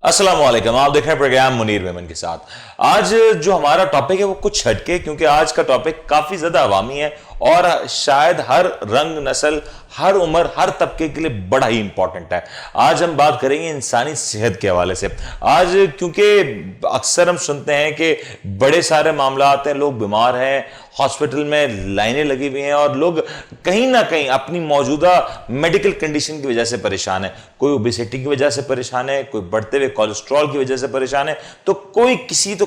अस्सलाम वालेकुम, आप देख रहे हैं प्रोग्राम मुनीर मेमन के साथ। आज जो हमारा टॉपिक है वो कुछ हटके, क्योंकि आज का टॉपिक काफी ज्यादा अवामी है और शायद हर रंग, नस्ल, हर उम्र, हर तबके के लिए बड़ा ही इंपॉर्टेंट है। आज हम बात करेंगे इंसानी सेहत के हवाले से। आज क्योंकि अक्सर हम सुनते हैं कि बड़े सारे मामला आते हैं, लोग बीमार हैं, हॉस्पिटल में लाइनें लगी हुई हैं और लोग कहीं ना कहीं अपनी मौजूदा मेडिकल कंडीशन की वजह से परेशान है। कोई ओबेसिटी की वजह से परेशान है, कोई बढ़ते हुए कोलेस्ट्रॉल की वजह से परेशान है, तो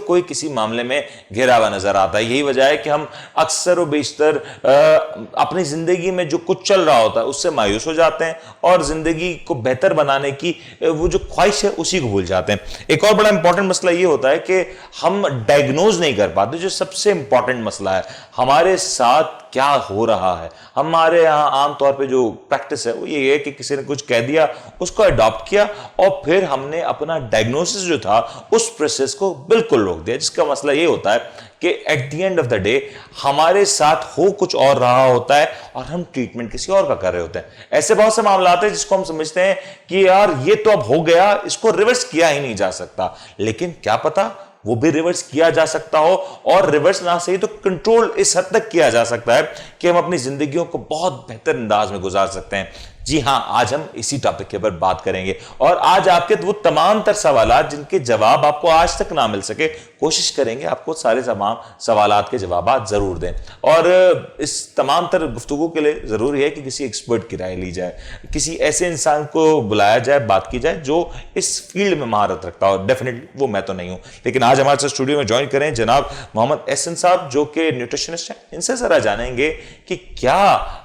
कोई किसी मामले में घिरा हुआ नजर आता है। यही वजह है कि हम अक्सर व बेशतर अपनी जिंदगी में जो कुछ चल रहा होता है उससे मायूस हो जाते हैं और जिंदगी को बेहतर बनाने की वो जो ख्वाहिश है उसी को भूल जाते हैं। एक और बड़ा इंपॉर्टेंट मसला ये होता है कि हम डायग्नोज नहीं कर पाते। जो सबसे इंपॉर्टेंट मसला है, हमारे साथ क्या हो रहा है। हमारे यहाँ आमतौर पे जो प्रैक्टिस है वो ये है कि किसी ने कुछ कह दिया, उसको अडॉप्ट किया और फिर हमने अपना डायग्नोसिस जो था उस प्रोसेस को बिल्कुल रोक दिया, जिसका मसला ये होता है कि at the end of the day हमारे साथ हो कुछ और रहा होता है और हम ट्रीटमेंट किसी और का कर रहे होते हैं। ऐसे बहुत से मामला आते हैं जिसको हम समझते हैं कि यार ये तो अब हो गया, इसको रिवर्स किया ही नहीं जा सकता, लेकिन क्या पता वो भी रिवर्स किया जा सकता हो, और रिवर्स ना सही तो कंट्रोल इस हद तक किया जा सकता है कि हम अपनी जिंदगियों को बहुत बेहतर अंदाज में गुजार सकते हैं। जी हां, आज हम इसी टॉपिक के ऊपर बात करेंगे और आज आपके वो तमाम तर सवालात जिनके जवाब आपको आज तक ना मिल सके, कोशिश करेंगे आपको सारे तमाम सवालात के जवाब जरूर दें। और इस तमाम तर गुफ्तगू के लिए जरूरी है कि किसी एक्सपर्ट की राय ली जाए, किसी ऐसे इंसान को बुलाया जाए, बात की जाए जो इस फील्ड में महारत रखता हो। डेफिनेटली वो मैं तो नहीं हूं, लेकिन आज हमारे साथ स्टूडियो में ज्वाइन करें जनाब मोहम्मद एहसन साहब, जो कि न्यूट्रिशनिस्ट हैं। इनसे जरा जानेंगे कि क्या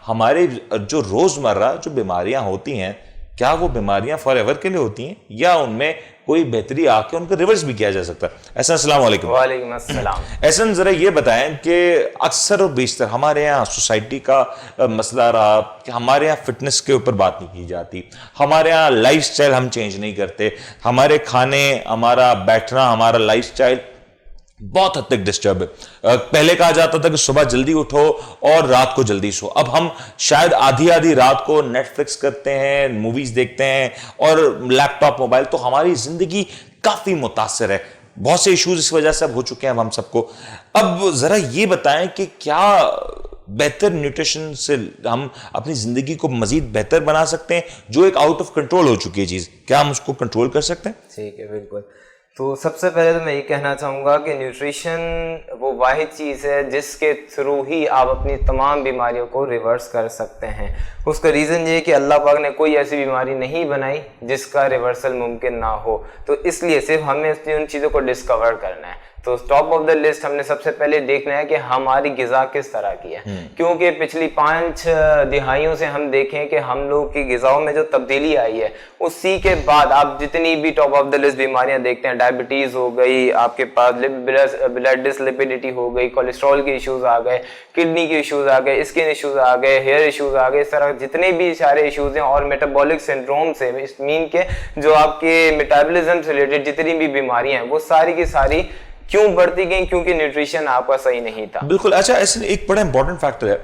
हमारे जो रोजमर्रा जो बीमारियां होती हैं, क्या वो बीमारियां फॉर एवर के लिए होती हैं या उनमें कोई बेहतरी आके उनको रिवर्स भी किया जा सकता है। ऐसा अस्सलाम वालेकुम। वालेकुम अस्सलाम। ऐसा जरा ये बताएं कि अक्सर और बेशतर हमारे यहाँ सोसाइटी का मसला रहा कि हमारे यहाँ फिटनेस के ऊपर बात नहीं की जाती, हमारे यहाँ लाइफस्टाइल हम चेंज नहीं करते, हमारे खाने, हमारा बैठना, हमारा लाइफस्टाइल बहुत हद तक डिस्टर्ब है। पहले कहा जाता था कि सुबह जल्दी उठो और रात को जल्दी सो। अब हम शायद आधी आधी रात को नेटफ्लिक्स करते हैं, मूवीज देखते हैं और लैपटॉप, मोबाइल, तो हमारी जिंदगी काफी मुतासर है। बहुत से इश्यूज इस वजह से अब हो चुके हैं अब हम सबको। अब जरा ये बताएं कि क्या बेहतर न्यूट्रिशन से हम अपनी जिंदगी को मजीद बेहतर बना सकते हैं? जो एक आउट ऑफ कंट्रोल हो चुकी है चीज, क्या हम उसको कंट्रोल कर सकते हैं? ठीक है, बिल्कुल। तो सबसे पहले तो मैं ये कहना चाहूँगा कि न्यूट्रिशन वो वाहिद चीज़ है जिसके थ्रू ही आप अपनी तमाम बीमारियों को रिवर्स कर सकते हैं। उसका रीज़न ये है कि अल्लाह पाक ने कोई ऐसी बीमारी नहीं बनाई जिसका रिवर्सल मुमकिन ना हो, तो इसलिए सिर्फ हमें उन चीज़ों को डिस्कवर करना है। तो टॉप ऑफ द लिस्ट हमने सबसे पहले देखना है कि हमारी गिज़ा किस तरह की है, क्योंकि पिछली 5 दिहाइयों से हम देखें कि हम लोग की गिज़ाओं में जो तब्दीली आई है, उसी के बाद आप जितनी भी टॉप ऑफ द लिस्ट बीमारियां देखते हैं, डायबिटीज़ हो गई, आपके पास ब्लड डिसलिपिडिटी हो गई, कोलेस्ट्रॉल के इश्यूज आ गए, किडनी के इश्यूज आ गए, स्किन इश्यूज आ गए, हेयर इश्यूज आ गए, इस तरह जितने भी सारे इश्यूज हैं, और मेटाबॉलिक सिंड्रोम से मीन के जो आपके मेटाबॉलिज्म से रिलेटेड जितनी भी बीमारियां हैं वो सारी की सारी क्यों बढ़ती गई? क्योंकि न्यूट्रिशन आपका सही नहीं था। बिल्कुल। अच्छा, ऐसे एक बड़ा इंपॉर्टेंट फैक्टर है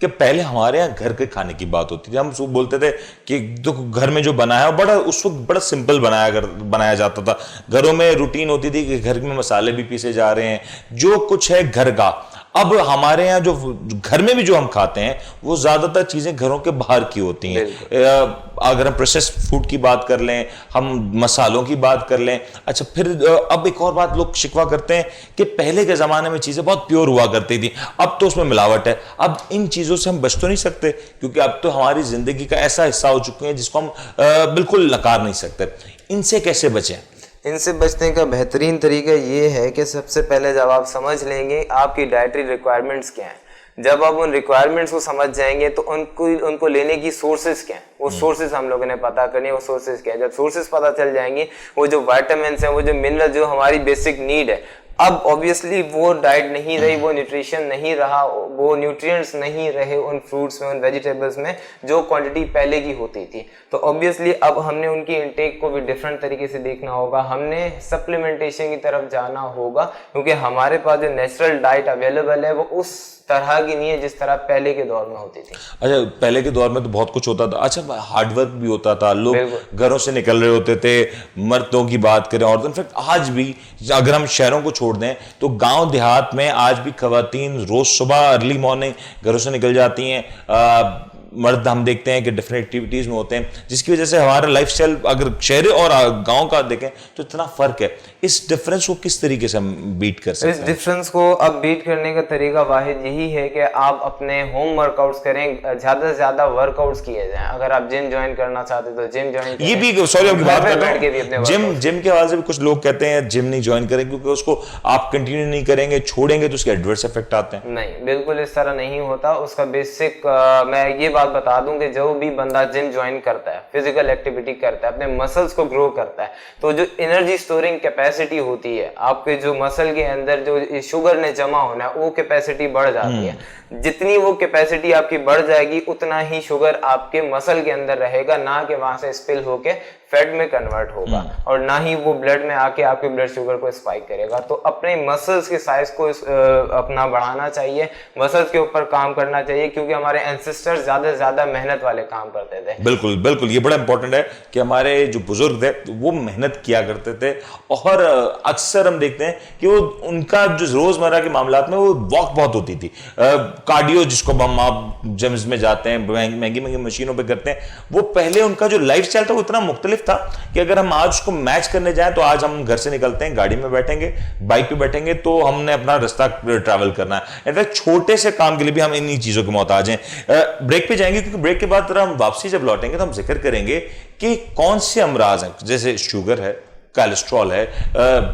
कि पहले हमारे यहाँ घर के खाने की बात होती थी। हम बोलते थे कि जो घर में जो बना है बड़ा उस वक्त बड़ा सिंपल बनाया जाता था। घरों में रूटीन होती थी कि घर में मसाले भी पीसे जा रहे हैं, जो कुछ है घर का। अब हमारे यहाँ जो घर में भी जो हम खाते हैं वो ज्यादातर चीजें घरों के बाहर की होती हैं। अगर हम प्रोसेस्ड फूड की बात कर लें, हम मसालों की बात कर लें। अच्छा, फिर अब एक और बात लोग शिकवा करते हैं कि पहले के जमाने में चीजें बहुत प्योर हुआ करती थी, अब तो उसमें मिलावट है। अब इन चीजों से हम बच तो नहीं सकते, क्योंकि अब तो हमारी जिंदगी का ऐसा हिस्सा हो चुके हैं जिसको हम बिल्कुल नकार नहीं सकते। इनसे कैसे बचें? इनसे बचने का बेहतरीन तरीका ये है कि सबसे पहले जब आप समझ लेंगे आपकी डाइटरी रिक्वायरमेंट्स क्या हैं, जब आप उन रिक्वायरमेंट्स को समझ जाएंगे तो उनको लेने की सोर्सेज क्या हैं, वो सोर्सेज हम लोगों ने पता करनी है। वो सोर्सेज क्या है, जब सोर्सेज पता चल जाएंगे, वो जो विटामिन्स हैं, वो जो मिनरल, जो हमारी बेसिक नीड है, अब ऑब्वियसली वो डाइट नहीं रही, वो न्यूट्रिशन नहीं रहा, वो न्यूट्रिएंट्स नहीं रहे उन फ्रूट्स में, उन वेजिटेबल्स में जो क्वांटिटी पहले की होती थी। तो ऑब्वियसली अब हमने उनकी इंटेक को भी डिफरेंट तरीके से देखना होगा, हमने सप्लीमेंटेशन की तरफ जाना होगा, क्योंकि हमारे पास जो नेचुरल डाइट अवेलेबल है वो उस तरह की नहीं है जिस तरह पहले के दौर में होती थी। अच्छा, पहले के दौर में तो बहुत कुछ होता था। अच्छा, हार्डवर्क भी होता था, लोग घरों से निकल रहे होते थे, मर्दों की बात करें और इनफैक्ट आज भी अगर हम शहरों को छोड़ दें तो गांव देहात में आज भी खवातीन रोज सुबह अर्ली मॉर्निंग घरों से निकल जाती हैं। मर्द हम देखते हैं कि डिफरेंट एक्टिविटीज में होते हैं, जिसकी वजह से हमारा लाइफस्टाइल अगर शहर और गांव का देखें तो इतना फर्क है। इस डिफरेंस को किस तरीके से हम बीट कर सकते हैं? इस डिफरेंस को अब बीट करने का तरीका वाहिद यही है कि आप अपने होम वर्कआउट्स करें, ज्यादा से ज्यादा वर्कआउट्स किए जाएं। अगर आप जिम ज्वाइन करना चाहते हैं तो जिम ज्वाइन करें। ये भी सॉरी आपकी बात कर रहा हूं, जिम के हवाले से भी कुछ लोग कहते हैं जिम नहीं ज्वाइन करें क्योंकि उसको आप कंटिन्यू नहीं करेंगे, छोड़ेंगे तो उसके एडवर्स इफेक्ट आते हैं। नहीं, बिल्कुल इस तरह नहीं होता। उसका बेसिक मैं ये बात बता दूं कि जो भी बंदा जिम ज्वाइन करता है, फिजिकल एक्टिविटी करता है, अपने मसल्स को ग्रो करता है, तो जो एनर्जी स्टोरिंग कैपेसिटी होती है आपके जो मसल के अंदर जो शुगर ने जमा होना है वो कैपेसिटी बढ़ जाती है। जितनी वो कैपेसिटी आपकी बढ़ जाएगी उतना ही शुगर आपके मसल के अंदर रहेगा, ना कि वहां से स्पिल होके फैट में कन्वर्ट होगा और ना ही वो ब्लड में आके आपके ब्लड शुगर को स्पाइक करेगा। तो अपने मसल्स के साइज को अपना बढ़ाना चाहिए, मसल्स के ऊपर काम करना चाहिए, क्योंकि हमारे एंसेस्टर्स ज्यादा से ज्यादा मेहनत वाले काम करते थे। बिल्कुल बिल्कुल, ये बड़ा इंपॉर्टेंट है कि हमारे जो बुजुर्ग थे वो मेहनत किया करते थे और अक्सर हम देखते हैं कि वो उनका जो रोजमर्रा के मामलात में वो वॉक बहुत होती थी। कार्डियो जिसको हम आप जिम्स में जाते हैं, महंगी महंगी मशीनों पे करते हैं, वो पहले उनका जो लाइफस्टाइल था वो इतना मुख्तलिफ था कि अगर हम आज उसको मैच करने जाएं तो आज हम घर से निकलते हैं, गाड़ी में बैठेंगे, बाइक पे बैठेंगे तो हमने अपना रास्ता ट्रैवल करना है। इनफैक्ट छोटे से काम के लिए भी हम इन्हीं चीजों के मोहताज हैं। ब्रेक पे जाएंगे क्योंकि ब्रेक के बाद हम वापसी जब लौटेंगे तो हम जिक्र करेंगे कि कौन से अमराज हैं, जैसे शुगर है, कोलेस्ट्रॉल है,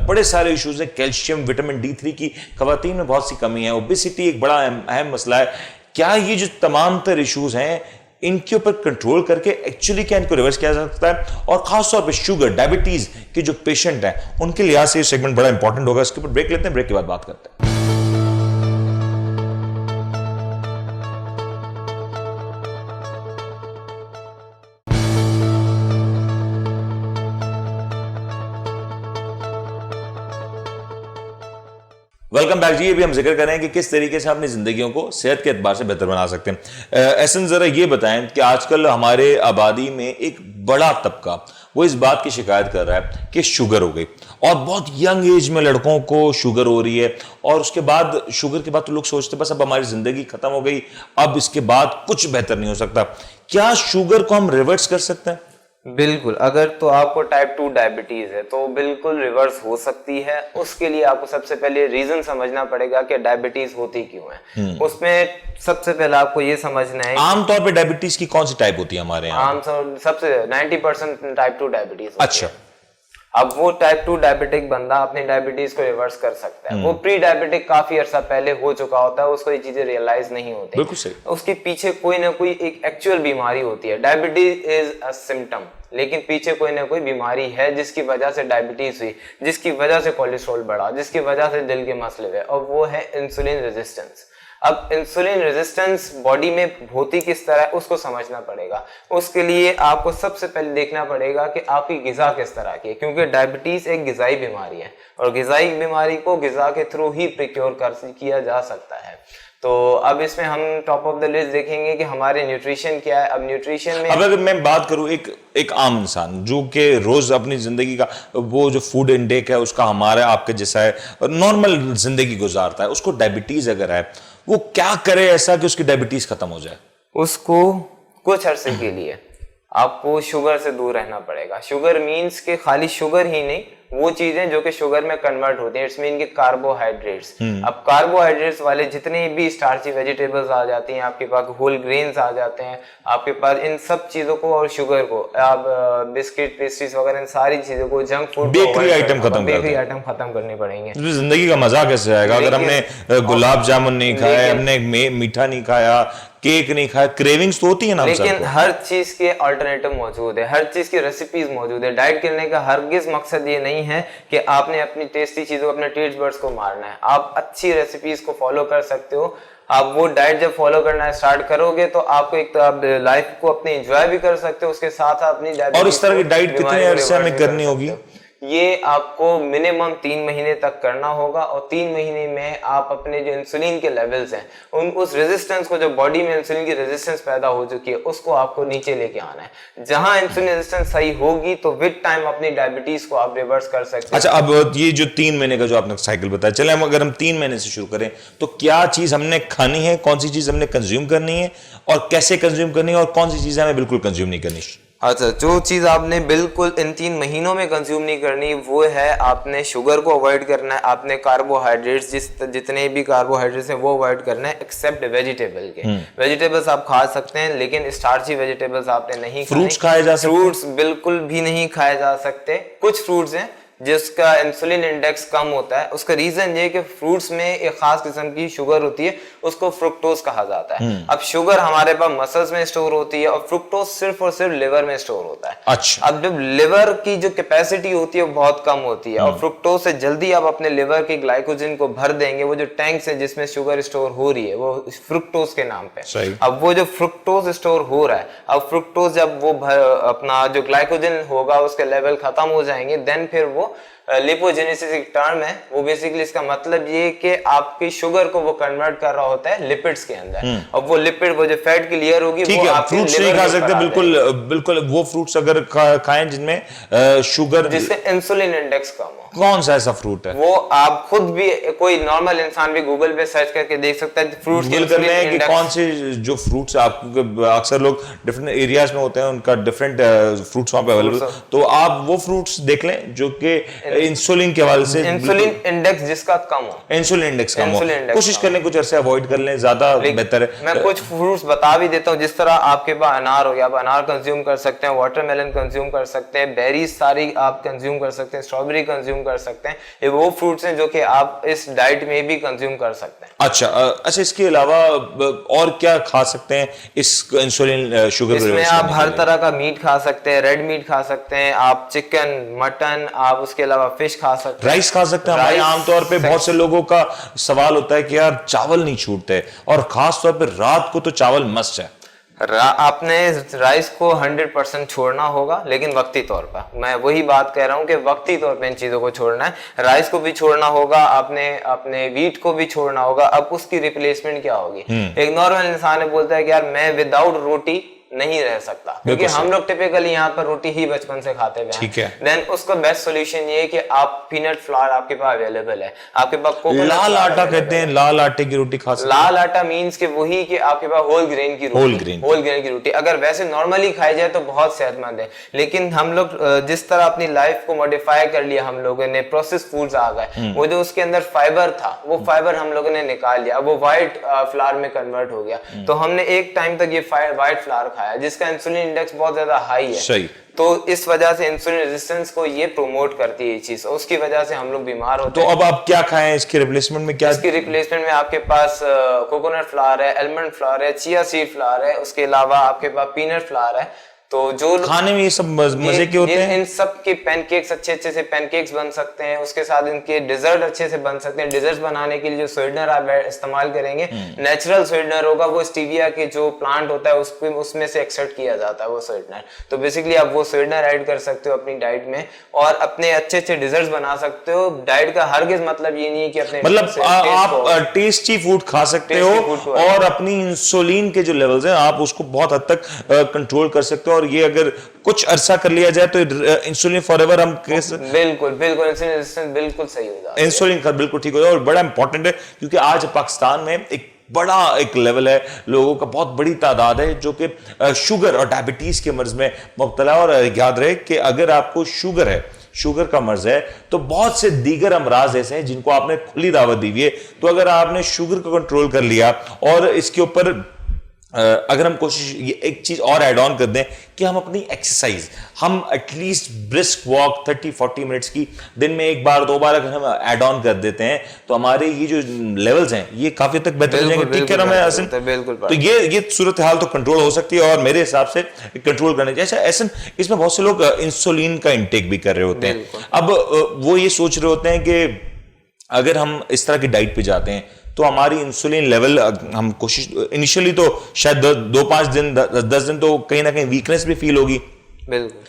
बड़े सारे इश्यूज हैं, कैल्शियम, विटामिन D3 की खवातीन में बहुत सी कमी है, ओबेसिटी एक बड़ा अहम मसला है। क्या ये जो तमाम तर इश्यूज हैं इनके ऊपर कंट्रोल करके एक्चुअली क्या इनको रिवर्स किया जा सकता है? और खासतौर पे शुगर, डायबिटीज के जो पेशेंट हैं उनके लिहाज से ये सेगमेंट बड़ा इंपॉर्टेंट होगा। इसके ऊपर ब्रेक लेते हैं, ब्रेक के बाद बात करते हैं। वेलकम बैक जी। अभी हम जिक्र करें कि किस तरीके से अपनी जिंदगियों को सेहत के एतबार से बेहतर बना सकते हैं। ऐसा जरा ये बताएं कि आजकल हमारे आबादी में एक बड़ा तबका वो इस बात की शिकायत कर रहा है कि शुगर हो गई और बहुत यंग एज में लड़कों को शुगर हो रही है और उसके बाद शुगर के बाद तो लोग सोचते बस अब हमारी जिंदगी खत्म हो गई, अब इसके बाद कुछ बेहतर नहीं हो सकता। क्या शुगर को हम रिवर्स कर सकते हैं? बिल्कुल, अगर तो आपको टाइप 2 डायबिटीज है तो बिल्कुल रिवर्स हो सकती है। उसके लिए आपको सबसे पहले रीजन समझना पड़ेगा कि डायबिटीज होती क्यों है। उसमें सबसे पहले आपको ये समझना है आमतौर पे डायबिटीज की कौन सी टाइप होती है हमारे यहाँ? आम सबसे 90% टाइप 2 डायबिटीज। अच्छा, अब वो टाइप 2 डायबिटिक बंदा अपनी डायबिटीज को रिवर्स कर सकता है। वो प्री डायबिटिक काफी अरसा पहले हो चुका होता है, उसको ये चीजें रियलाइज नहीं होती। बिल्कुल सही। उसके पीछे कोई ना कोई एक एक्चुअल बीमारी होती है। डायबिटीज इज अ सिम्टम, लेकिन पीछे कोई ना कोई बीमारी है जिसकी वजह से डायबिटीज हुई, जिसकी वजह से कोलेस्ट्रॉल बढ़ा, जिसकी वजह से दिल के मसले हुए, और वो है इंसुलिन रेजिस्टेंस। अब इंसुलिन रेजिस्टेंस बॉडी में होती किस तरह है उसको समझना पड़ेगा। उसके लिए आपको सबसे पहले देखना पड़ेगा कि आपकी गिजा किस तरह की है, क्योंकि डायबिटीज एक गिजाई बीमारी है और गिजाई बीमारी को गिजा के थ्रू ही प्रिक्योर किया जा सकता है। तो अब इसमें हम टॉप ऑफ द लिस्ट देखेंगे कि हमारे न्यूट्रिशन क्या है। अब न्यूट्रिशन में अब अगर मैं बात करूं एक आम इंसान जो कि रोज अपनी जिंदगी का वो जो फूड इनटेक है उसका हमारा आपके जैसा है, नॉर्मल जिंदगी गुजारता है, उसको डायबिटीज अगर है, वो क्या करे ऐसा कि उसकी डायबिटीज खत्म हो जाए? उसको कुछ अरसे के लिए आपको शुगर से दूर रहना पड़ेगा। शुगर मीन्स के खाली शुगर ही नहीं, वो चीजें जो कि शुगर में कन्वर्ट होती हैं, इट्स मीन के कार्बोहाइड्रेट्स। अब कार्बोहाइड्रेट्स वाले जितने भी स्टार्ची वेजिटेबल्स आ जाती हैं, आपके पास होल ग्रेन्स आ जाते हैं, आपके पास इन सब चीजों को और शुगर को, आप बिस्किट, पेस्ट्रीज वगैरह इन सारी चीजों को, जंक फूड, बेकरी आइटम खत्म करने पड़ेंगे। जिंदगी का मजा कैसे आएगा अगर हमने गुलाब जामुन नहीं खाया, हमने मीठा नहीं खाया, केक नहीं खाया, क्रेविंग्स तो होती है ना हम लेकिन सबको। हर चीज के अल्टरनेटिव मौजूद है, हर चीज की रेसिपीज मौजूद है। डाइट करने का हरगिज मकसद ये नहीं है कि आपने अपनी टेस्टी चीजों, अपने टेस्ट बड्स को मारना है। आप अच्छी रेसिपीज को फॉलो कर सकते हो। आप वो डाइट जब फॉलो करना स्टार्ट करोगे तो आपको एक तो आप लाइफ को अपनी एंजॉय भी कर सकते हो, उसके साथ अपनी और इस तरह की डाइट कितने अरसे हमें करनी होगी? ये आपको मिनिमम 3 महीने तक करना होगा, और 3 महीने में आप अपने जो इंसुलिन के लेवल्स हैं उस रेजिस्टेंस को, जो बॉडी में इंसुलिन की रेजिस्टेंस पैदा हो चुकी है, उसको आपको नीचे लेके आना है। जहां इंसुलिन रेजिस्टेंस सही होगी तो विद टाइम अपनी डायबिटीज को आप रिवर्स कर सकते हैं। अच्छा, अब ये जो 3 महीने का जो आपने साइकिल बताया, चले हम अगर हम 3 महीने से शुरू करें तो क्या चीज हमने खानी है, कौन सी चीज हमने कंज्यूम करनी है और कैसे कंज्यूम करनी है, और कौन सी चीजें हमें बिल्कुल कंज्यूम नहीं करनी? अच्छा, जो चीज आपने बिल्कुल इन 3 महीनों में कंज्यूम नहीं करनी वो है आपने शुगर को अवॉइड करना है, आपने कार्बोहाइड्रेट्स जितने भी कार्बोहाइड्रेट्स हैं वो अवॉइड करना है एक्सेप्ट वेजिटेबल के। वेजिटेबल्स आप खा सकते हैं लेकिन स्टार्ची वेजिटेबल्स आपने नहीं खाने। फ्रूट्स खाए जा सकते हैं? फ्रूट्स बिल्कुल भी नहीं खाए जा सकते। कुछ फ्रूट्स हैं जिसका इंसुलिन इंडेक्स कम होता है, उसका रीजन ये है कि फ्रूट्स में एक खास किस्म की शुगर होती है, उसको फ्रुक्टोज कहा जाता है। अब शुगर हमारे पास मसल्स में स्टोर होती है और फ्रुक्टोज सिर्फ और सिर्फ लिवर में स्टोर होता है। अच्छा। अब जब लिवर की जो कैपेसिटी होती है वो बहुत कम होती है और फ्रुक्टोज से जल्दी आप अपने लिवर के ग्लाइकोजन को भर देंगे, वो जो टैंक्स है जिसमें शुगर स्टोर हो रही है वो फ्रुक्टोज के नाम पे। सही। अब वो जो फ्रुक्टोज स्टोर हो रहा है, अब फ्रुक्टोज जब वो अपना जो ग्लाइकोजन होगा उसके लेवल खत्म हो जाएंगे, देन फिर वो लिपोजेनेसिस एक टर्म है, वो बेसिकली इसका मतलब ये कि आपकी शुगर को वो कन्वर्ट कर रहा होता है लिपिड्स के अंदर। अब वो लिपिड, वो जो फैट की लेयर होगी वो आपके फ्रूट्स नहीं खा सकते, बिल्कुल वो फ्रूट्स अगर खाएं जिनमें शुगर, जिससे इंसुलिन इंडेक्स कम हो। कौन सा ऐसा फ्रूट है? वो आप खुद भी, कोई नॉर्मल इंसान भी गूगल पे सर्च करके देख सकता है फ्रूट्स के करने हैं कि कौन से जो फ्रूट्स आपको, अक्सर लोग डिफरेंट एरियाज में होते हैं, उनका डिफरेंट फ्रूट्स वहां पे अवेलेबल, तो आप वो फ्रूट्स देख लें जो कि इंसुलिन के हवाले से, इंसुलिन इंडेक्स जिसका कम हो, इंसुलिन इंडेक्स कम हो, कोशिश कर लें कुछ अरसे अवॉइड कर लें, ज्यादा बेहतर है। मैं कुछ फ्रूट्स बता भी देता हूँ, जिस तरह आपके पास अनार हो गया, आप अनार कंज्यूम कर सकते हैं, वाटरमेलन कंज्यूम कर सकते हैं, बेरीज सारी आप कंज्यूम कर सकते हैं, स्ट्रॉबेरी कंज्यूम कर सकते हैं। ये वो फ्रूट्स हैं जो कि आप इस डाइट में भी कंज्यूम कर सकते हैं। अच्छा, इसके अलावा और क्या खा सकते हैं इस इंसुलिन शुगर? इसमें आप हर तरह का मीट खा सकते हैं, रेड मीट खा सकते हैं, आप चिकन, मटन, आप उसके अलावा फिश खा सकते हैं, राइस खा सकते हैं। हमारे आमतौर पे बहुत से लोगों का सवाल होता है कि यार चावल नहीं छूटते, और खास तौर पे रात को तो चावल मस्ट है। आपने राइस को 100% छोड़ना होगा, लेकिन वक्ती तौर पर। मैं वही बात कह रहा हूँ कि वक्ती तौर पे इन चीजों को छोड़ना है। राइस को भी छोड़ना होगा, आपने अपने व्हीट को भी छोड़ना होगा। अब उसकी रिप्लेसमेंट क्या होगी? एक नॉर्मल इंसान बोलता है कि यार मैं विदाउट रोटी नहीं रह सकता, क्योंकि हम लोग टिपिकली यहाँ पर रोटी ही बचपन से खाते हुए ठीक है। देन उसका बेस्ट सोल्यूशन ये है कि आप पीनट फ्लावर आपके पास अवेलेबल है, आपके पास लाल आटा कहते हैं, लाल आटे की रोटी खा सकते हैं। लाल आटा मींस के वही कि आपके पास होल ग्रेन की रोटी, होल ग्रेन की रोटी अगर वैसे नॉर्मली खाई जाए तो बहुत सेहतमंद है। लेकिन हम लोग जिस तरह अपनी लाइफ को मॉडिफाई कर लिया, हम लोगों ने प्रोसेस फूड्स आ गए, वो जो उसके अंदर फाइबर था वो फाइबर हम लोगों ने निकाल लिया, वो व्हाइट फ्लावर में कन्वर्ट हो गया। तो हमने एक टाइम तक ये व्हाइट फ्लावर खाया जिसका इंसुलिन इंडेक्स बहुत ज्यादा हाई है। सही। तो इस वजह से इंसुलिन रेजिस्टेंस को ये प्रोमोट करती है ये चीज, उसकी वजह से हम लोग बीमार होते हैं। तो अब आप क्या खाएं इसके रिप्लेसमेंट में? क्या इसकी रिप्लेसमेंट में आपके पास कोकोनट फ्लावर है, आलमंड फ्लावर है, चिया सीड फ्लावर है, उसके अलावा आपके पास पीनट फ्लावर है। तो जो खाने में ये सब मजे के होते हैं। इन सब के पैनकेक्स अच्छे से पैनकेक्स बन सकते हैं, उसके साथ इनके डिजर्ट अच्छे से बन सकते हैं। डिजर्ट बनाने के लिए जो स्वीटनर आप इस्तेमाल करेंगे नेचुरल स्वीटनर होगा, वो स्टीविया के जो प्लांट होता है उसमें से एक्सट्रैक्ट किया जाता है वो स्वीटनर। तो बेसिकली आप वो स्वीटनर ऐड कर सकते हो अपनी डाइट में और अपने अच्छे डिजर्ट बना सकते हो। डाइट का हरगिज मतलब ये नहीं है कि अपने मतलब आप टेस्टी फूड खा सकते हो और अपनी इंसुलिन के जो लेवल्स हैं आप उसको बहुत हद तक कंट्रोल कर सकते हो, और ये अगर कुछ अरसा कर लिया जाए तो इंसुलिन फॉरएवर हम बिल्कुल इंसुलिन रेजिस्टेंस बिल्कुल सही हो जाता है, इंसुलिन का बिल्कुल ठीक हो जाए। और बड़ा इंपॉर्टेंट है क्योंकि आज पाकिस्तान में एक बड़ा एक लेवल है, लोगों का बहुत बड़ी तादाद है जो कि शुगर और डायबिटीज के मर्ज में मुब्तला है। और याद रहे कि अगर आपको शुगर है, शुगर का मर्ज है, तो बहुत से दीगर अमराज ऐसे हैं जिनको आपने खुली दावत दी हुई है। तो अगर आपने शुगर को कंट्रोल कर लिया और इसके ऊपर अगर हम कोशिश ये एक चीज और ऐड ऑन कर दें कि हम अपनी एक्सरसाइज, हम एटलीस्ट ब्रिस्क वॉक 30-40 मिनट्स की दिन में एक बार 2 बार अगर हम ऐड ऑन कर देते हैं तो हमारे ये जो लेवल्स हैं ये काफी हद तक बेहतर हो जाएंगे। ठीक है ना मैं हसन? तो ये सूरत हाल तो कंट्रोल हो सकती है और मेरे हिसाब से कंट्रोल करने चाहिए। अच्छा ऐसा इसमें बहुत से लोग इंसुलिन का इंटेक भी कर रहे होते हैं। अब वो ये सोच रहे होते हैं कि अगर हम इस तरह की डाइट पे जाते हैं तो हमारी इंसुलिन लेवल, हम कोशिश इनिशियली तो शायद 2-5 दिन 10 दिन तो कहीं ना कहीं वीकनेस भी फील होगी, बिल्कुल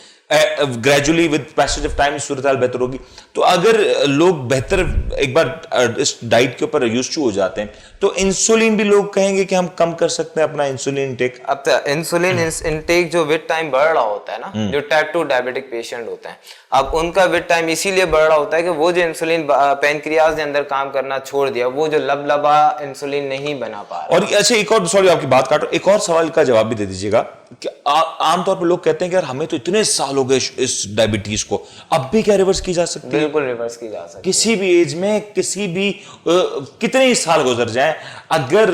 gradually with passage of time सूरत हाल बेहतर होगी। तो अगर लोग बेहतर एक बार इस डाइट के ऊपर यूज्ड टू हो जाते हैं तो इंसुलिन भी लोग कहेंगे कि हम कम कर सकते हैं अपना इंसुलिन इंटेक। अब तो इंसुलिन इंटेक जो विद टाइम बढ़ रहा होता है ना, जो टाइप 2 डायबिटिक पेशेंट होते हैं, अब उनका विद टाइम इसीलिए बढ़ रहा होता है कि वो जो इंसुलिन पैनक्रियाज के अंदर काम करना छोड़ दिया, वो जो लबलबा इंसुलिन नहीं बना पा रहा। और अच्छा एक और, सॉरी आपकी बात काटो, एक और सवाल का जवाब भी दे दीजिएगा कि आमतौर पर लोग कहते हैं कि यार हमें तो इतने साल हो गए इस डायबिटीज को, अब भी क्या रिवर्स की जा सकती है? बिल्कुल रिवर्स की जा सकती है। किसी भी एज में, किसी भी कितने ही साल गुजर जाएं, अगर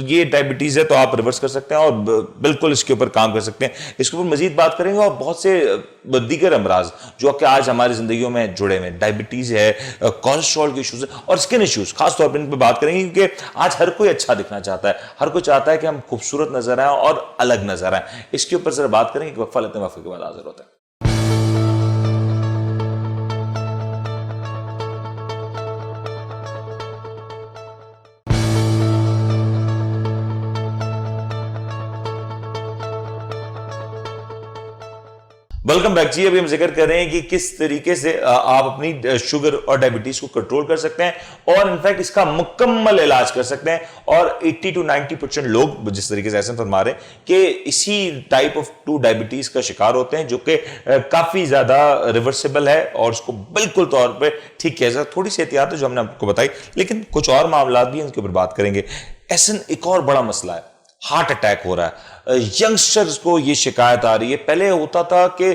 ये डायबिटीज है तो आप रिवर्स कर सकते हैं और बिल्कुल इसके ऊपर काम कर सकते हैं। इसके ऊपर मजीद बात करेंगे और बहुत से दीगर अमराज जो कि आज हमारी जिंदगियों में जुड़े हुए, डायबिटीज है, कोलेस्ट्रॉल के इश्यूज है और स्किन इश्यूज, खासतौर पर इन पर बात करेंगे क्योंकि आज हर कोई अच्छा दिखना चाहता है, हर कोई चाहता है कि हम खूबसूरत नजर आए और अलग नजर आए। इसके ऊपर जरा बात करेंगे, वक्फा लेते हैं, वक्फे के बाद हाजिर होते हैं। वेलकम बैक जी। अभी हम जिक्र कर रहे हैं कि किस तरीके से आप अपनी शुगर और डायबिटीज को कंट्रोल कर सकते हैं और इनफैक्ट इसका मुकम्मल इलाज कर सकते हैं। और 80-90% लोग जिस तरीके से ऐसे फरमा रहे हैं कि इसी टाइप ऑफ 2 डायबिटीज का शिकार होते हैं जो कि काफी ज्यादा रिवर्सिबल है और उसको बिल्कुल तौर पे ठीक किया जाए। थोड़ी सी एहतियात है जो हमने आपको बताई, लेकिन कुछ और मामला भी हैं उनके ऊपर बात करेंगे। ऐसा एक और बड़ा मसला है, हार्ट अटैक हो रहा है। यंगस्टर्स को ये शिकायत आ रही है। पहले होता था कि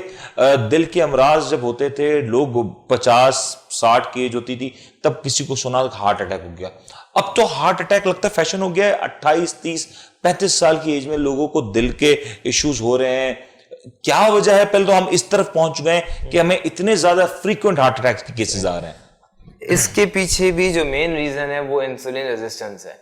दिल के अमराज जब होते थे, लोग 50-60 की एज होती थी तब किसी को सुना हार्ट अटैक हो गया। अब तो हार्ट अटैक लगता है फैशन हो गया है। 28, 30, 35 साल की एज में लोगों को दिल के इश्यूज हो रहे हैं। क्या वजह है? पहले तो हम इस तरफ पहुंच गए कि हमें इतने ज्यादा फ्रीक्वेंट हार्ट अटैक के केसेस आ रहे हैं। इसके पीछे भी जो मेन रीजन है वो इंसुलिन रेजिस्टेंस है।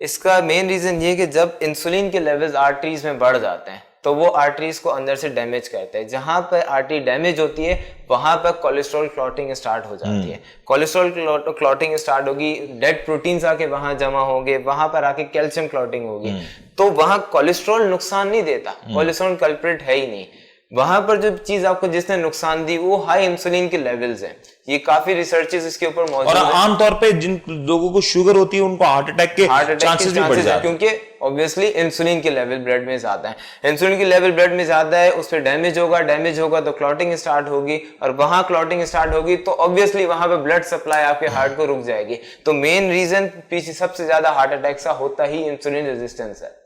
इसका मेन रीजन ये कि जब इंसुलिन के लेवल्स आर्टरीज में बढ़ जाते हैं तो वो आर्टरीज को अंदर से डैमेज करते हैं। जहां पर आर्टरी डैमेज होती है वहां पर कोलेस्ट्रॉल क्लॉटिंग स्टार्ट हो जाती है। कोलेस्ट्रॉल क्लॉटिंग स्टार्ट होगी, डेड प्रोटीन्स आके वहां जमा होंगे, वहां पर आके कैल्शियम क्लॉटिंग होगी। तो वहां कोलेस्ट्रॉल नुकसान नहीं देता, कोलेस्ट्रॉल कल्प्रिट है ही नहीं। वहां पर जो चीज आपको जिसने नुकसान दी वो हाई इंसुलिन के लेवल्स हैं। ये काफी रिसर्चेस इसके ऊपर मौजूद है। और आमतौर पे जिन लोगों को शुगर होती है उनको हार्ट अटैक के चांसेस भी बढ़ जाते हैं क्योंकि ऑब्वियसली इंसुलिन के लेवल ब्लड में ज्यादा है। इंसुलिन के लेवल ब्लड में ज्यादा है, उस पर डैमेज होगा तो क्लॉटिंग स्टार्ट होगी और वहां क्लॉटिंग स्टार्ट होगी तो ऑब्वियसली वहां पे ब्लड सप्लाई आपके हार्ट को रुक जाएगी। तो मेन रीजन पीछे सबसे ज्यादा हार्ट अटैक का होता ही इंसुलिन रेजिस्टेंस है।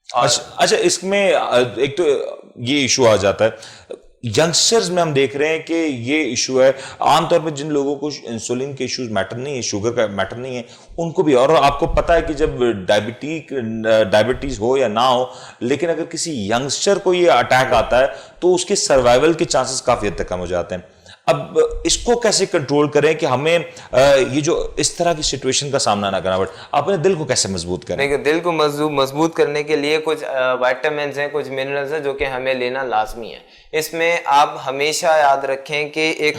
अच्छा इसमें एक तो ये इशू आ जाता है यंगस्टर्स में, हम देख रहे हैं कि ये इशू है। आमतौर पर जिन लोगों को इंसुलिन के इश्यूज मैटर नहीं है, शुगर का मैटर नहीं है, उनको भी। और आपको पता है कि जब डायबिटीज हो या ना हो, लेकिन अगर किसी यंगस्टर को ये अटैक आता है तो उसके सर्वाइवल के चांसेस काफी हद तक कम हो जाते हैं। अब इसको कैसे कंट्रोल करें कि हमें ये जो इस तरह की सिचुएशन का सामना ना करना पड़े? अपने दिल को कैसे मजबूत करें? देखिए, दिल को मजबूत करने के लिए कुछ विटामिन्स हैं, कुछ मिनरल्स हैं जो कि हमें लेना लाजमी है। इसमें आप हमेशा याद रखें कि एक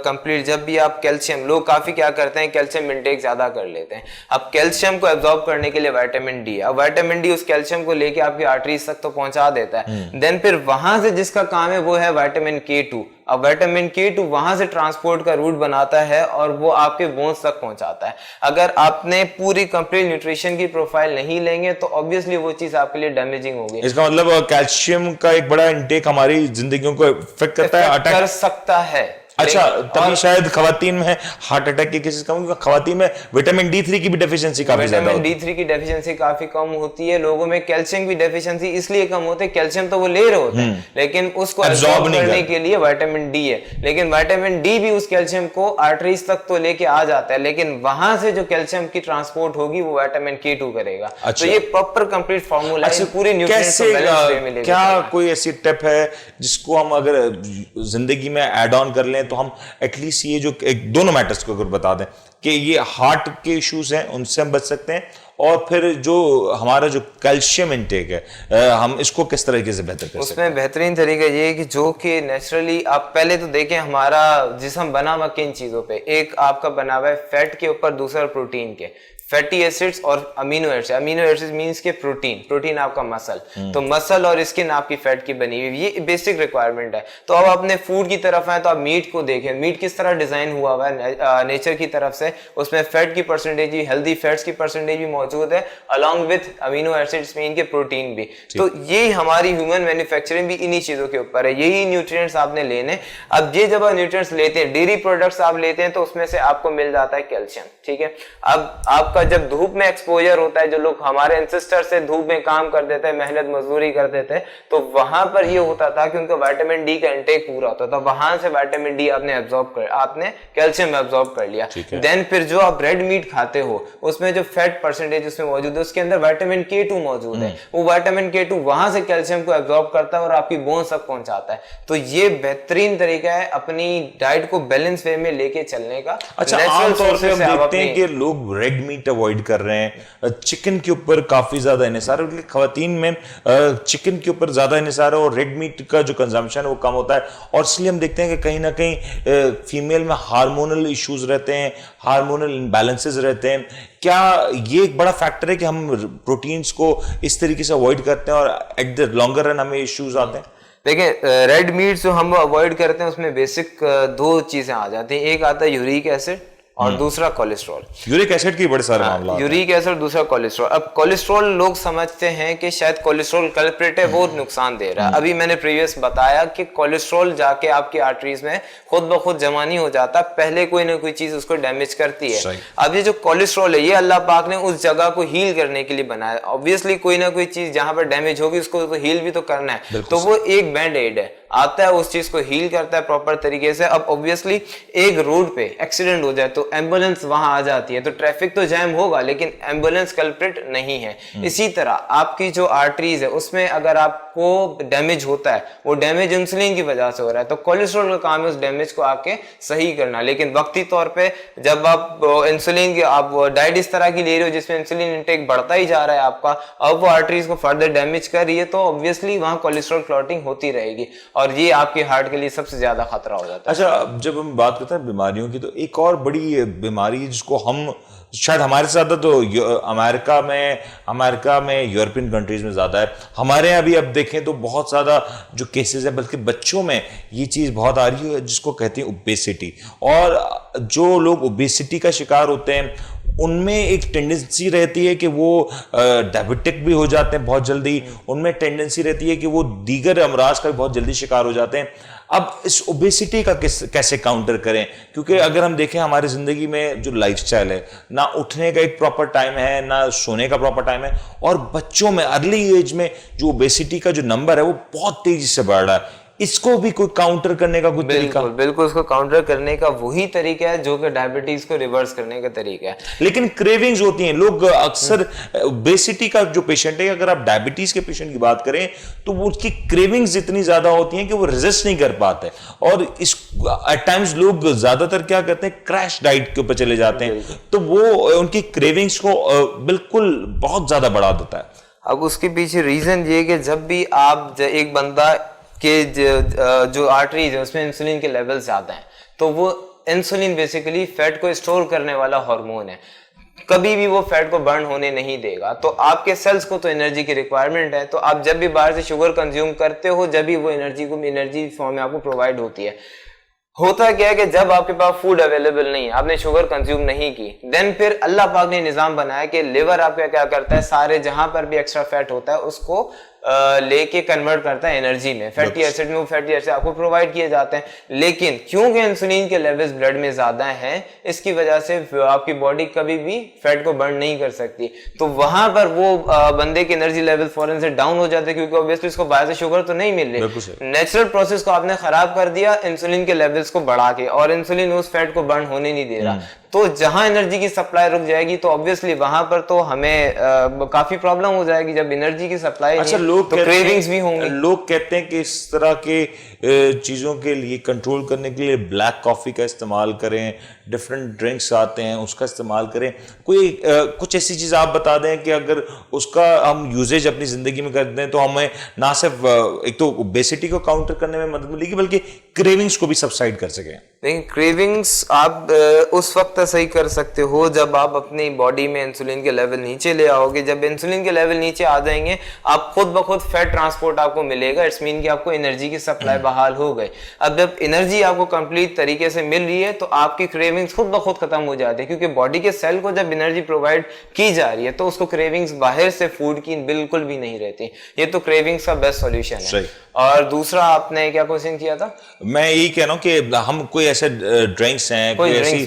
कंप्लीट, जब भी आप कैल्शियम, लोग काफी क्या करते हैं कैल्शियम इंटेक ज्यादा कर लेते हैं। अब कैल्शियम को एब्जॉर्ब करने के लिए विटामिन डी, अब विटामिन डी उस कैल्शियम को लेके आपकी आर्टरीज तक तो पहुंचा देता है। देन फिर वहां से जिसका काम है वो है विटामिन K2। अब विटामिन K2 वहां से ट्रांसपोर्ट का रूट बनाता है और वो आपके बोन्स तक पहुंचाता है। अगर आपने पूरी कंप्लीट न्यूट्रिशन की प्रोफाइल नहीं लेंगे तो ऑब्वियसली वो चीज आपके लिए डैमेजिंग होगी। इसका मतलब कैल्शियम का एक बड़ा इंटेक हमारी जिंदगियों को इफेक्ट करता है, अटैक कर सकता है। अच्छा, तभी शायद खवातीन में हार्ट अटैक के केसेस कम, क्योंकि खवातीन में विटामिन D3 की भी डेफिशिएंसी काफी ज्यादा होती है। विटामिन D3 की डेफिशिएंसी काफी कम होती है। लोगों में कैल्शियम की डेफिशिएंसी इसलिए कम होती है, कैल्शियम तो वो ले रहे होते हैं लेकिन उसको अब्सॉर्ब करने के लिए विटामिन डी है, लेकिन विटामिन डी भी उस कैल्शियम को आर्टरीज तक तो लेके आ जाता है, लेकिन वहां से जो कैल्शियम की ट्रांसपोर्ट होगी वो विटामिन K2 करेगा। तो ये प्रॉपर कंप्लीट फार्मूला है पूरे न्यूट्रिएंट्स को बैलेंस वे में लेके। क्या कोई ऐसी टिप है जिसको हम अगर जिंदगी में ऐड ऑन कर लें तो हम एटलीस्ट ये जो एक दोनों मैटर्स को अगर बता दें कि ये हार्ट के इश्यूज हैं उनसे हम बच सकते हैं, और फिर जो हमारा जो कैल्शियम इनटेक है हम इसको किस तरीके से बेहतर कर सकते हैं? उसमें बेहतरीन तरीका ये है कि जो कि नेचुरली आप पहले तो देखें हमारा जिस्म बना हुआ किन चीजों पे, एक आपका बना हुआ है फैट के ऊपर, दूसरा प्रोटीन के, फैटी एसिड्स और amino acids. Amino acids means के प्रोटीन आपका मसल, तो मसल और स्किन आपकी फैट की बनी हुई, ये बेसिक रिक्वायरमेंट है। तो अब अपने फूड की तरफ आए तो आप मीट को देखें, मीट किस तरह डिजाइन हुआ हुआ है नेचर की तरफ से, उसमें फैट की परसेंटेज भी, हेल्दी फैट्स की परसेंटेज भी मौजूद है अलॉन्ग विथ अमीनो एसिड्स में इनके प्रोटीन भी। तो ये हमारी ह्यूमन मैन्युफैक्चरिंग भी इन्हीं चीजों के ऊपर है, यही न्यूट्रिएंट्स आपने लेने। अब ये जब आप न्यूट्रिएंट्स लेते हैं, डेयरी प्रोडक्ट्स आप लेते हैं तो उसमें से आपको मिल जाता है कैल्शियम, ठीक है। अब आपका जब धूप में एक्सपोजर होता है, जो लोग हमारे एंसेस्टर से धूप में काम कर देते हैं, मेहनत मजदूरी कर देते हैं, तो वहां पर ये होता था कि उनका विटामिन डी का इंटेक पूरा होता था, वहां से विटामिन डी आपने कैल्शियम एब्जॉर्ब कर लिया। देन फिर जो आप रेड मीट खाते हो उसमें जो फैट परसेंटेज उसमें मौजूद है, उसके अंदर विटामिन K2 मौजूद है, वो विटामिन K2 वहां से कैल्शियम को एब्जॉर्ब करता है और आपकी बोन तक पहुंचाता है। तो ये बेहतरीन तरीका है अपनी डाइट को बैलेंस वे में लेके चलने का। अच्छा, आमतौर से हम देखते हैं कि लोग रेड मीट अवॉइड कर रहे हैं, चिकन के ऊपर काफी ज्यादा इन्हिसार है, खवातीन में चिकन के ऊपर ज्यादा इन्हिसार है और रेड मीट का जो कंजम्पशन है वो कम होता है, और इसलिए हम देखते हैं कि कहीं ना कहीं फीमेल में हार्मोनल इश्यूज रहते हैं, हार्मोनल इम्बैलेंसेस रहते हैं। क्या ये एक बड़ा फैक्टर है कि हम प्रोटीन्स को इस तरीके से अवॉइड करते हैं और एट द लॉन्गर रन हमें इश्यूज आते हैं? देखिए, रेड मीट जो हम अवॉइड करते हैं उसमें बेसिक दो चीजें आ जाती हैं, एक आता है यूरिक एसिड और दूसरा कोलेस्ट्रॉल। यूरिक एसिड की बड़े सारे मामला, यूरिक एसिड, दूसरा कोलेस्ट्रॉल। अब कोलेस्ट्रॉल लोग समझते हैं कि शायद कोलेस्ट्रॉल कल्प्रिट है, वो नुकसान दे रहा है। अभी मैंने प्रीवियस बताया कि कोलेस्ट्रॉल जाके आपकी आर्टरीज में खुद ब खुद जमा नहीं हो जाता, पहले कोई ना कोई चीज उसको डैमेज करती है। अब ये जो कोलेस्ट्रॉल है ये अल्लाह पाक ने उस जगह को हील करने के लिए बनाया। ऑब्वियसली कोई ना कोई चीज जहां पर डैमेज होगी उसको तो हील भी तो करना है, तो वो एक बैंड एड है, आता है उस चीज को हील करता है प्रॉपर तरीके से। अब ऑब्वियसली एक रोड पे एक्सीडेंट हो जाए तो एम्बुलेंस वहां आ जाती है, तो ट्रैफिक तो जैम होगा लेकिन एम्बुलेंस कल्प्रिट नहीं है। इसी तरह आपकी जो आर्टरीज है उसमें अगर आपको डैमेज होता है, वो डैमेज इंसुलिन की वजह से हो रहा है, तो कोलेस्ट्रॉल का काम है उस डैमेज को आके सही करना। लेकिन वक्ती तौर पे जब आप इंसुलिन की आप डाइट इस तरह की ले रहे हो जिसमें इंसुलिन इंटेक बढ़ता ही जा रहा है आपका, अब वो आर्टरीज को फर्दर डैमेज कर रही है, तो ऑब्वियसली वहां कोलेस्ट्रॉल क्लॉटिंग होती रहेगी और ये आपके हार्ट के लिए सबसे ज्यादा खतरा हो जाता है। अच्छा, जब हम बात करते हैं बीमारियों की, तो एक और बड़ी बीमारी जिसको हम शायद हमारे से ज्यादा तो अमेरिका में यूरोपियन कंट्रीज में ज्यादा है, हमारे यहाँ भी अब देखें तो बहुत ज्यादा जो केसेस है, बल्कि बच्चों में ये चीज बहुत आ रही है जिसको कहते हैं ओबेसिटी। और जो लोग ओबेसिटी का शिकार होते हैं उनमें एक टेंडेंसी रहती है कि वो डायबिटिक भी हो जाते हैं बहुत जल्दी, उनमें टेंडेंसी रहती है कि वो दीगर अमराज का भी बहुत जल्दी शिकार हो जाते हैं। अब इस ओबेसिटी का कैसे काउंटर करें, क्योंकि अगर हम देखें हमारी जिंदगी में जो लाइफस्टाइल है, ना उठने का एक प्रॉपर टाइम है, ना सोने का प्रॉपर टाइम है, और बच्चों में अर्ली एज में जो ओबेसिटी का जो नंबर है वो बहुत तेजी से बढ़ रहा है, इसको भी कोई काउंटर करने का कोई तरीका? बिल्कुल उसको काउंटर करने का वही तरीका है जो कि डायबिटीज को रिवर्स करने का तरीका है। लेकिन क्रेविंग्स होती हैं, लोग अक्सर ओबेसिटी का जो पेशेंट है, अगर आप डायबिटीज के पेशेंट की बात करें तो वो उसकी क्रेविंग्स इतनी ज्यादा होती हैं कि वो रेजिस्ट नहीं कर पाते, और इस एट टाइम्स लोग ज्यादातर क्या करते हैं, क्रैश डाइट के ऊपर चले जाते हैं, तो वो उनकी क्रेविंग्स को बिल्कुल बहुत ज्यादा बढ़ा देता है। अब उसके पीछे रीजन ये कि जब भी आप एक बंदा के जो आर्टरीज है उसमें इंसुलिन के लेवल ज्यादा हैं, तो वो इंसुलिन बेसिकली फैट को स्टोर करने वाला हार्मोन है, कभी भी वो फैट को बर्न होने नहीं देगा। तो आपके सेल्स को तो एनर्जी की रिक्वायरमेंट है, तो आप जब भी बाहर से शुगर कंज्यूम करते हो, जब भी वो एनर्जी फॉर्म में आपको प्रोवाइड होती है। होता क्या है कि जब आपके पास फूड अवेलेबल नहीं है, आपने शुगर कंज्यूम नहीं की, देन फिर अल्लाह पाक ने निजाम बनाया कि लिवर आपका क्या करता है, सारे जहां पर भी एक्स्ट्रा फैट होता है उसको लेके कन्वर्ट करता है एनर्जी में, फैटी एसिड में वो फैटी एसिड आपको प्रोवाइड किए जाते हैं। लेकिन क्योंकि इंसुलिन के लेवल्स ब्लड में ज्यादा हैं, इसकी वजह से आपकी बॉडी कभी भी फैट को बर्न नहीं कर सकती। तो वहां पर वो बंदे के एनर्जी लेवल फौरन से डाउन हो जाते हैं, क्योंकि ऑब्वियसली इसको बाहर से शुगर तो नहीं मिल रही। नेचुरल प्रोसेस को आपने खराब कर दिया इंसुलिन के लेवल्स को बढ़ा के, और इंसुलिन उस फैट को बर्न होने नहीं दे रहा। तो जहां एनर्जी की सप्लाई रुक जाएगी तो ऑब्वियसली वहां पर तो हमें काफी प्रॉब्लम हो जाएगी। जब एनर्जी की सप्लाई अच्छा, नहीं, लोग तो क्रेविंग्स भी होंगी। लोग कहते हैं कि इस तरह के चीजों के लिए कंट्रोल करने के लिए ब्लैक कॉफी का इस्तेमाल करें, डिफरेंट ड्रिंक्स आते हैं उसका इस्तेमाल करें। कोई कुछ ऐसी चीज आप बता दें कि अगर उसका हम यूजेज अपनी जिंदगी में करते हैं तो हमें ना सिर्फ एक तो ओबेसिटी को काउंटर करने में मदद मिलेगी, बल्कि क्रेविंग्स को भी सबसाइड कर सकें। लेकिन क्रेविंग्स आप उस वक्त सही कर सकते हो जब आप अपनी बॉडी में इंसुलिन के लेवल नीचे ले आओगे। जब इंसुलिन के लेवल नीचे आ जाएंगे, आप खुद ब खुद फैट ट्रांसपोर्ट आपको मिलेगा। इट्स मीन कि आपको एनर्जी की सप्लाई बहाल हो गई। अब जब एनर्जी आपको कंप्लीट तरीके से मिल रही है तो आपकी क्रेविंग्स खुद ब खुद खत्म हो जाती है, क्योंकि बॉडी के सेल को जब एनर्जी प्रोवाइड की जा रही है तो उसको क्रेविंग्स बाहर से फूड की बिल्कुल भी नहीं रहती। ये तो क्रेविंग्स का बेस्ट सॉल्यूशन है। और दूसरा आपने क्या क्वेश्चन किया था? मैं यही कह रहा हूँ कि हम कोई ऐसे ड्रिंक्स हैं, कोई ऐसी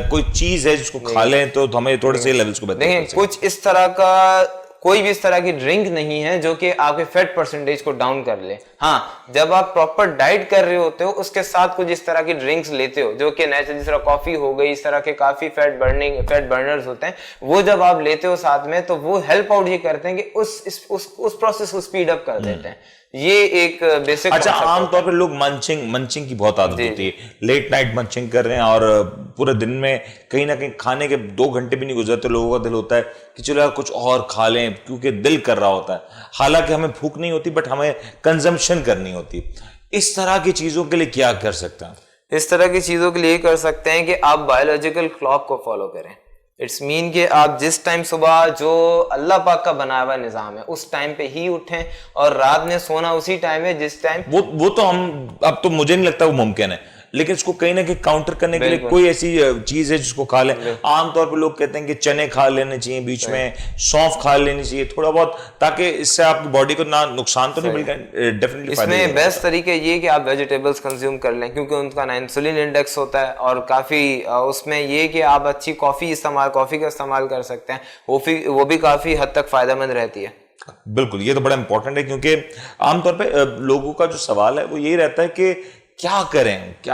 कोई चीज है जिसको खा लें तो हमें थोड़े से लेवल्स को देखिए, कुछ इस तरह का कोई भी इस तरह की ड्रिंक नहीं है जो कि आपके फैट परसेंटेज को डाउन कर ले। हाँ, जब आप प्रॉपर डाइट कर रहे होते हो उसके साथ कुछ इस तरह की ड्रिंक्स लेते हो जो कि नेचुरल, जिस तरह कॉफी हो गई, इस तरह के काफी फैट बर्नर्स होते हैं, वो जब आप लेते हो साथ में तो वो हेल्प आउट ये करते हैं कि उस प्रोसेस को स्पीड अप कर देते हैं। ये एक बेसिक। अच्छा, आमतौर पर लोग मंचिंग की बहुत आदत होती है, लेट नाइट मंचिंग कर रहे हैं और पूरे दिन में कहीं ना कहीं खाने के 2 घंटे भी नहीं गुजरते, लोगों का दिल होता है कि चलो यार कुछ और खा लें, क्योंकि दिल कर रहा होता है। हालांकि हमें भूख नहीं होती, बट हमें कंजम्पशन करनी होती। इस तरह की चीजों के लिए क्या कर सकते हैं? इस तरह की चीजों के लिए कर सकते हैं कि आप बायोलॉजिकल क्लॉक को फॉलो करें। इट्स मीन कि आप जिस टाइम सुबह जो अल्लाह पाक का बनाया हुआ निजाम है उस टाइम पे ही उठें, और रात में सोना उसी टाइम है जिस टाइम वो तो हम, अब तो मुझे नहीं लगता वो मुमकिन है, लेकिन इसको कहीं ना कहीं काउंटर करने के लिए कोई ऐसी चीज है जिसको खा लें। आमतौर पर लोग कहते हैं कि चने खा लेने चाहिए, बीच में सौंफ खा लेनी चाहिए थोड़ा बहुत, ताकि इससे आपकी बॉडी को ना नुकसान तो नहीं, बल्कि डेफिनेटली इसमें बेस्ट तरीके ये कि आप वेजिटेबल्स कंज्यूम कर लें, क्योंकि उनका ना इंसुलिन इंडेक्स होता है, और काफी उसमें ये कि आप अच्छी कॉफी का इस्तेमाल कर सकते हैं, वो भी काफी हद तक फायदेमंद रहती है। बिल्कुल, ये तो बड़ा इंपॉर्टेंट है, क्योंकि आमतौर पे लोगों का जो सवाल है वो यही रहता है कि क्या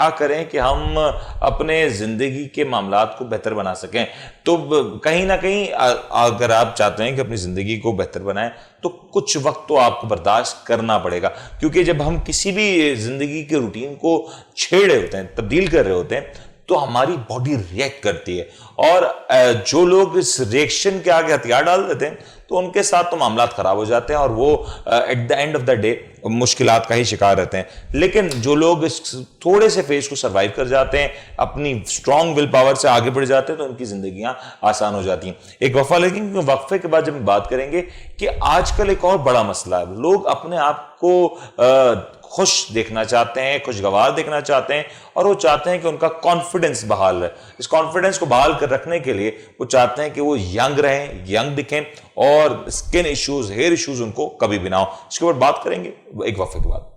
करें कि हम अपने जिंदगी के मामलात को बेहतर बना सकें। तो कहीं ना कहीं अगर आप चाहते हैं कि अपनी जिंदगी को बेहतर बनाएं तो कुछ वक्त तो आपको बर्दाश्त करना पड़ेगा, क्योंकि जब हम किसी भी जिंदगी के रूटीन को छेड़ रहे होते हैं, तब्दील कर रहे होते हैं, तो हमारी बॉडी रिएक्ट करती है, और जो लोग इस रिएक्शन के आगे हथियार डाल देते हैं तो उनके साथ तो मामलात खराब हो जाते हैं, और वो at the end of the day मुश्किलात का ही शिकार रहते हैं। लेकिन जो लोग इस थोड़े से फेज को सरवाइव कर जाते हैं, अपनी स्ट्रॉन्ग विल पावर से आगे बढ़ जाते हैं, तो उनकी जिंदगियां आसान हो जाती हैं। एक वक्फा, लेकिन वक्फे के बाद जब हम बात करेंगे कि आजकल एक और बड़ा मसला है, लोग अपने आप को खुश देखना चाहते हैं, खुशगवार देखना चाहते हैं, और वो चाहते हैं कि उनका कॉन्फिडेंस बहाल रहे। इस कॉन्फिडेंस को बहाल कर रखने के लिए वो चाहते हैं कि वो यंग रहें, यंग दिखें, और स्किन इश्यूज, हेयर इश्यूज उनको कभी भी ना हो। इसके ऊपर बात करेंगे एक वक्फे के बाद।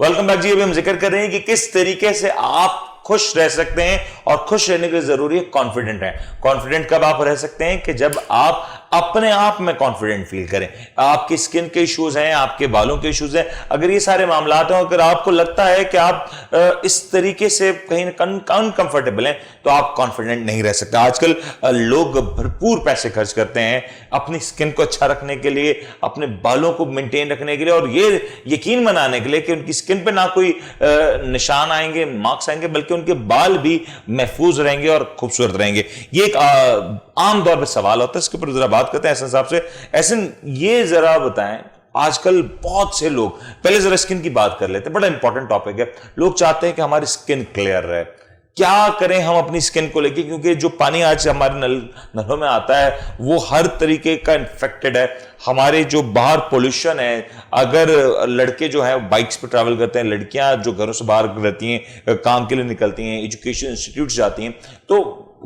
वेलकम बैक जी। अभी हम जिक्र कर रहे हैं कि किस तरीके से आप खुश रह सकते हैं, और खुश रहने के लिए जरूरी है कॉन्फिडेंट है। कॉन्फिडेंट कब आप रह सकते हैं? कि जब आप अपने आप में कॉन्फिडेंट फील करें। आपकी स्किन के इश्यूज हैं, आपके बालों के इश्यूज हैं, अगर ये सारे मामलात हैं, अगर आपको लगता है कि आप इस तरीके से कहीं अनकंफर्टेबल हैं, तो आप कॉन्फिडेंट नहीं रह सकते। आजकल लोग भरपूर पैसे खर्च करते हैं अपनी स्किन को अच्छा रखने के लिए, अपने बालों को मेंटेन रखने के लिए, और ये यकीन बनाने के लिए कि उनकी स्किन पे ना कोई निशान आएंगे, मार्क्स आएंगे, बल्कि उनके बाल भी महफूज रहेंगे और खूबसूरत रहेंगे। ये एक आम तौर पे सवाल होता है, इसके ऊपर जरा बात करते हैं एहसन साहब से। एहसन, ये जरा बताएं, आजकल बहुत से लोग, पहले जरा स्किन की बात कर लेते हैं, बड़ा इंपॉर्टेंट टॉपिक है। लोग चाहते हैं कि हमारी स्किन क्लियर रहे, क्या करें हम अपनी स्किन को लेके, क्योंकि जो पानी आज हमारे नलों में आता है वो हर तरीके का इन्फेक्टेड है। हमारे जो बाहर पोल्यूशन है, अगर लड़के जो है बाइक्स पे ट्रैवल करते हैं, लड़कियां जो घरों से बाहर रहती हैं, काम के लिए निकलती हैं, एजुकेशन इंस्टीट्यूट्स जाती हैं, तो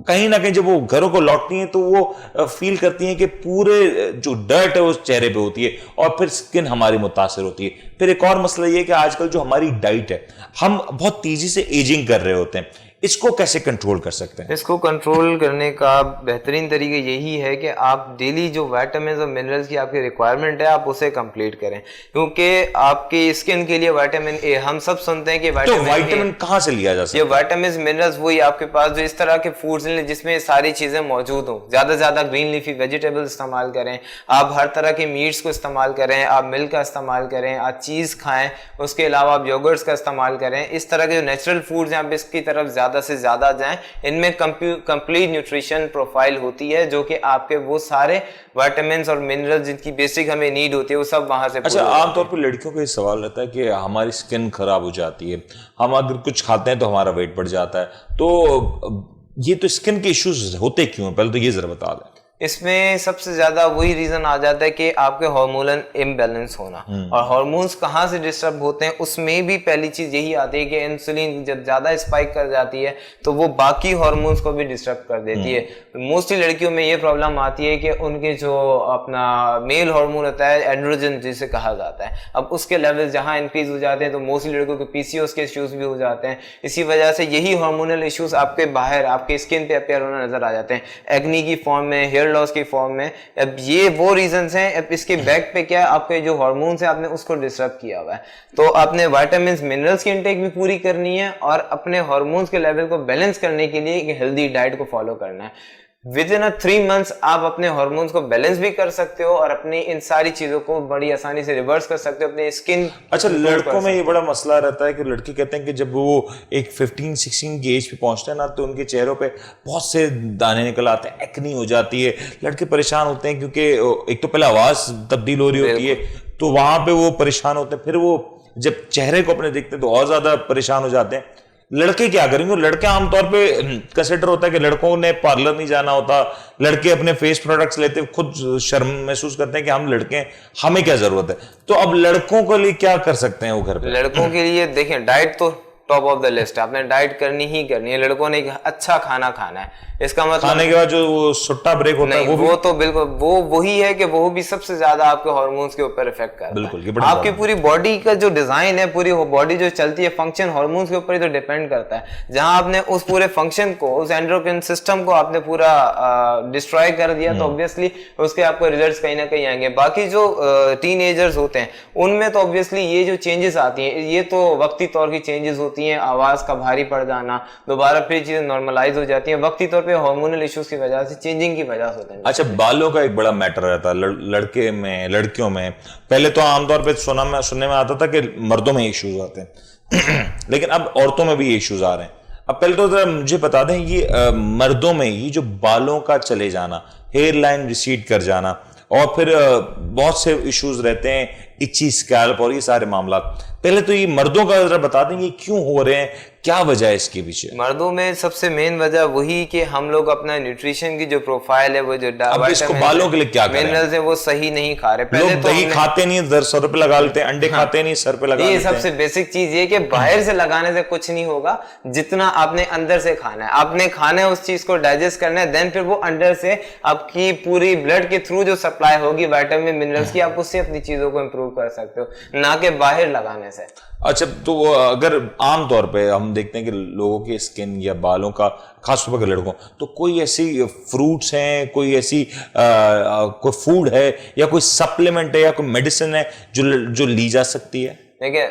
कहीं ना कहीं जब वो घरों को लौटती हैं तो वो फील करती हैं कि पूरे जो डर्ट है वो चेहरे पे होती है और फिर स्किन हमारी मुतासर होती है। फिर एक और मसला ये है कि आजकल जो हमारी डाइट है, हम बहुत तेजी से एजिंग कर रहे होते हैं, इसको कैसे कंट्रोल कर सकते हैं? इसको कंट्रोल करने का बेहतरीन तरीका यही है कि आप डेली जो विटामिन और मिनरल्स की आपकी रिक्वायरमेंट है आप उसे कंप्लीट करें, क्योंकि आपकी स्किन के लिए विटामिन ए, हम सब सुनते हैं कि विटामिन कहाँ से लिया जा सकता है? ये विटामिन मिनरल्स वही आपके पास जो इस तरह के फूड्स हैं जिसमें सारी चीजें मौजूद हों। ज्यादा से ज्यादा ग्रीन लीफी वेजिटेबल्स इस्तेमाल करें, आप हर तरह के मीट्स को इस्तेमाल करें, आप मिल्क का इस्तेमाल करें, आप चीज खाएं, उसके अलावा आप योगर्ट्स का इस्तेमाल करें। इस तरह के जो नेचुरल फूड्स हैं आप इसकी तरफ ज्यादा से ज्यादा जाएं। इनमें कंप्लीट न्यूट्रिशन प्रोफाइल होती है जो कि आपके वो सारे विटामिन और मिनरल्स जिनकी बेसिक हमें नीड होती है वो सब वहां से। अच्छा, आमतौर पर लड़कियों का ये सवाल रहता है कि हमारी स्किन खराब हो जाती है, हम अगर कुछ खाते हैं तो हमारा वेट बढ़ जाता है, तो ये तो स्किन के इश्यूज होते क्यों हैं? पहले तो ये जरा बता दें। इसमें सबसे ज्यादा वही रीजन आ जाता है कि आपके हार्मोनल इम्बैलेंस होना, और हार्मोन्स कहाँ से डिस्टर्ब होते हैं उसमें भी पहली चीज यही आती है कि इंसुलिन जब ज्यादा स्पाइक कर जाती है तो वो बाकी हार्मोन्स को भी डिस्टर्ब कर देती है। मोस्टली लड़कियों में ये प्रॉब्लम आती है कि उनके जो अपना मेल हार्मोन होता है एंड्रोजन जिसे कहा जाता है, अब उसके लेवल जहाँ इंक्रीज हो जाते हैं तो मोस्टली लड़कों के पीसीओएस के इश्यूज भी हो जाते हैं। इसी वजह से यही हार्मोनल इश्यूज आपके बाहर आपके स्किन पे अपेयर होना नजर आ जाते हैं, एक्नी की फॉर्म में, हेयर लॉस की फॉर्म में। अब ये वो रीजंस हैं। अब इसके बैक पे क्या है, आपके जो हार्मोन्स है आपने उसको डिस्टर्ब किया हुआ है, तो आपने विटामिन्स मिनरल्स की इंटेक भी पूरी करनी है और अपने हार्मोन्स के लेवल को बैलेंस करने के लिए एक हेल्दी डाइट को फॉलो करना है। विद इन 3 months आप अपने हार्मोन्स को बैलेंस भी कर सकते हो और अपनी इन सारी चीजों को बड़ी आसानी से रिवर्स कर सकते हो अपनी स्किन। अच्छा, लड़कों में ये बड़ा मसला रहता है कि लड़के कहते हैं कि जब वो एक 15-16 की एज पे पहुंचते हैं ना तो उनके चेहरों पे बहुत से दाने निकल आते हैं, एक्नी हो जाती है, लड़के परेशान होते हैं क्योंकि एक तो पहले आवाज तब्दील हो रही होती है तो वहां पे वो परेशान होते हैं, फिर वो जब चेहरे को अपने देखते हैं तो और ज्यादा परेशान हो जाते हैं। लड़के क्या करेंगे? लड़के आमतौर पे कंसिडर होता है कि लड़कों ने पार्लर नहीं जाना होता, लड़के अपने फेस प्रोडक्ट्स लेते खुद शर्म महसूस करते हैं कि हम लड़के हैं, हमें क्या जरूरत है। तो अब लड़कों के लिए क्या कर सकते हैं वो घर पे? लड़कों के लिए देखें, डाइट तो टॉप ऑफ द लिस्ट, आपने डाइट करनी ही करनी है। लड़कों ने अच्छा खाना खाना है, इसका मतलब खाने के बाद जो वो सुट्टा ब्रेक होता है वो तो बिल्कुल वो वही है कि वो भी सबसे ज्यादा आपके हार्मोन्स के ऊपर इफेक्ट करता है। आपकी पूरी बॉडी का जो डिजाइन है, पूरी बॉडी जो चलती है फंक्शन हार्मोन्स के ऊपर ही तो डिपेंड करता है। जहां आपने उस पूरे फंक्शन को, उस एंडोक्राइन सिस्टम को आपने पूरा डिस्ट्रॉय कर दिया तो ऑब्वियसली उसके आपको रिजल्ट्स कहीं ना कहीं आएंगे। बाकी जो टीनेजर्स होते हैं उनमें तो ऑब्वियसली ये जो चेंजेस आती हैं ये तो वक्ती तौर की चेंजेस होती हैं, आवाज का भारी पड़ जाना, दोबारा फिर चीजें नॉर्मलाइज हो जाती हैं वक्ती तौर पे हार्मोनल इश्यूज की वजह से, चेंजिंग की वजह से होते हैं। अच्छा, बालों का एक बड़ा मैटर रहता है लड़के में, लड़कियों में। पहले तो आमतौर पे सुनने में आता था कि मर्दों में इश्यूज आते हैं लेकिन अब औरतों में भी इश्यूज आ रहे हैं। अब पहले तो जरा मुझे बता दें, ये मर्दों में ये जो बालों का चले जाना, हेयर लाइन रिसीड कर जाना और फिर बहुत से इश्यूज रहते हैं, इची स्कैल्प और ये सारे मामला, पहले तो ये मर्दों का जरा बता दें ये क्यों हो रहे हैं, क्या वजह है इसके पीछे? मर्दों में सबसे मेन वजह वही कि हम लोग अपना न्यूट्रिशन की जो प्रोफाइल है, वो जो इसको बालों के लिए क्या करें? मिनरल्स है वो सही नहीं खा रहे। पहले लोग दही खाते नहीं, सर पे लगा लेते हैं, अंडे खाते नहीं, सर पे लगा लेते हैं। ये सबसे बेसिक चीज ये कि बाहर से लगाने से कुछ नहीं होगा, जितना आपने अंदर से खाना है, आपने खाना है उस चीज को डाइजेस्ट करना है, देन फिर वो अंदर से आपकी पूरी ब्लड के थ्रू जो सप्लाई होगी विटामिन मिनरल्स की, आप उससे अपनी चीजों को इंप्रूव कर सकते हो, ना कि बाहर लगाने से। अच्छा, तो अगर आमतौर पे हम देखते हैं कि लोगों की स्किन या बालों का, खासतौर पर लड़कों, तो कोई ऐसी फ्रूट्स हैं, कोई ऐसी कोई फूड है या कोई सप्लीमेंट है या कोई मेडिसिन है जो ली जा सकती है? देखिए,